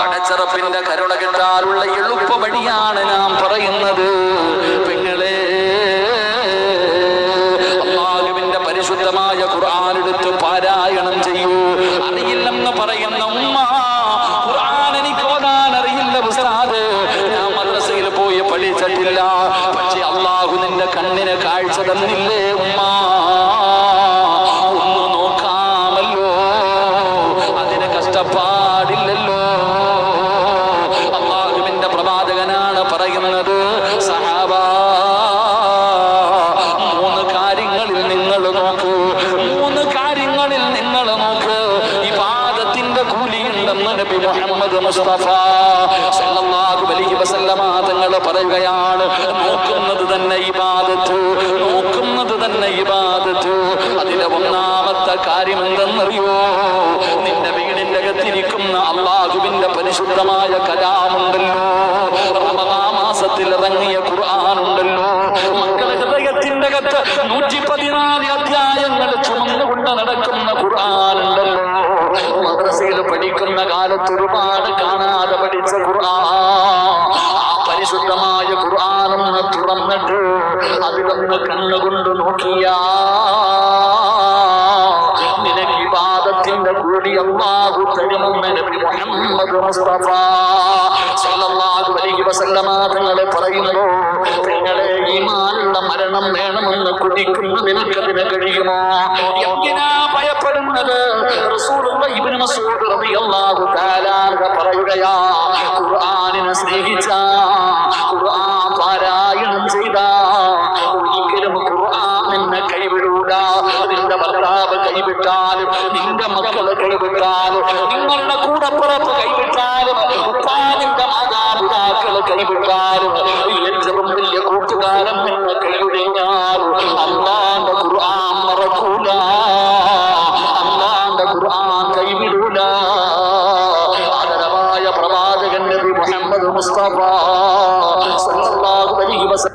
കടച്ചറപ്പിന്റെ കരുണ കിട്ടാനുള്ള എളുപ്പ വഴിയാണ് നാം പറയുന്നത്. പെങ്ങളെ, അല്ലാഹുവിന്റെ പരിശുദ്ധമായ ഖുർആൻ എടുത്ത് പാരായണം ചെയ്യൂ. അറിയില്ലെന്ന് പറയുന്ന ഉമ്മ, ഖുർആൻ എനിക്ക് ഓതാൻ അറിയില്ല ഉസ്താദ്, ഞാൻ മദ്രസയിൽ പോയി പഠിച്ചിട്ടില്ല, പക്ഷെ അല്ലാഹു നിന്റെ കണ്ണിന് കാഴ്ച തന്നില്ലേ ഉമ്മ, ഒന്ന് നോക്കാമല്ലോ, അതിന് കഷ്ടപ്പാടില്ലല്ലോ. അല്ലാഹുവിന്റെ പ്രവാചകനാണ് പറയുന്നത്, സഹാബ, മൂന്ന് കാര്യങ്ങളിൽ നിങ്ങൾ നോക്കൂ, മൂന്ന് കാര്യങ്ങളിൽ നിങ്ങൾ നോക്ക്, ഇബാദത്തിന്റെ കൂലിയുണ്ടെന്ന് നബി മുഹമ്മദ് മുസ്തഫ സല്ലല്ലാഹു അലൈഹി വസല്ലമ തങ്ങൾ പറയുകയാണ്. നോക്കുന്നത് തന്നെ ഇബാദത്ത്, നോക്കുന്നത് തന്നെ ഇബാദത്ത്. അതിലെ ഒന്നാമത്തെ കാര്യം എന്തെന്നറിയോ? നിന്റെ വീടിന്റെ അകത്തിരിക്കുന്ന അല്ലാഹുവിന്റെ പരിശുദ്ധമായ കലാമുണ്ടല്ലോ, റമദാൻ മാസത്തിൽ ഇറങ്ങിയ ഖുർആൻ ഉണ്ടല്ലോ, മക്കളുടെ ഹൃദയത്തിന്റെ അകത്ത് 114 അധ്യായങ്ങൾ ചുമന്നുകൊണ്ട് നടക്കുന്ന ഖുർആൻ ഉണ്ടല്ലോ, മദ്രസയിൽ പഠിക്കുന്ന കാലത്ത് ഒരുപാട് കാണാതെ പഠിച്ച ഖുർആൻ, ആ പരിശുദ്ധമായ ഖുർആനൊന്ന് തുറന്നിട്ട് അതിലൊന്ന് കണ്ണുകൊണ്ട് നോക്കിയാ നിനക്ക് ഇബാദത്തിന്റെ കൂടി അല്ലാഹു തരുമെന്ന് നബി മുഹമ്മദ് മുസ്തഫ സല്ലല്ലാഹു അലൈഹി വസല്ലമ തങ്ങൾ പറയുന്നു. നിങ്ങളെ ഈമാനുള്ള മരണം വേണമെന്ന് കുടിക്കുന്ന നിനക്കതിന് കഴിയുമോ? എന്തിനാ ഭയപ്പെടുന്നത്? റസൂലുള്ളാഹി ഇബ്നു മസ്ഊദ് റളിയല്ലാഹു തആല പറയുകയാ, ഖുർആനിനെ സ്നേഹിച്ച, ഖുർആൻ പാരായണം ചെയ്ത, ഒരിക്കലും ഖുർആൻ നിന്നെ കൈവിടൂല. നിന്റെ ഭർത്താവ് കൈവിട്ടാലും, നിന്റെ മക്കളെ കൈവിട്ടാലും, നിങ്ങളുടെ കൂടപ്പുറത്ത് കൈവിട്ടാലും, ഉപ്പാനിന്റെ മാതാപിതാക്കളെ കൈവിട്ടാലും, ഏറ്റവും വലിയ കൂട്ടുകാരൻ നിന്നെ കൈവിടിഞ്ഞാൽ അല്ലാഹുവിന്റെ ഖുർആൻ മറക്കൂല, അല്ലാഹുവിന്റെ ഖുർആൻ കൈവിടൂല. ആദരവായ പ്രവാചകൻ നബി മുഹമ്മദ് മുസ്തഫ സല്ലല്ലാഹു അലൈഹി വസല്ലം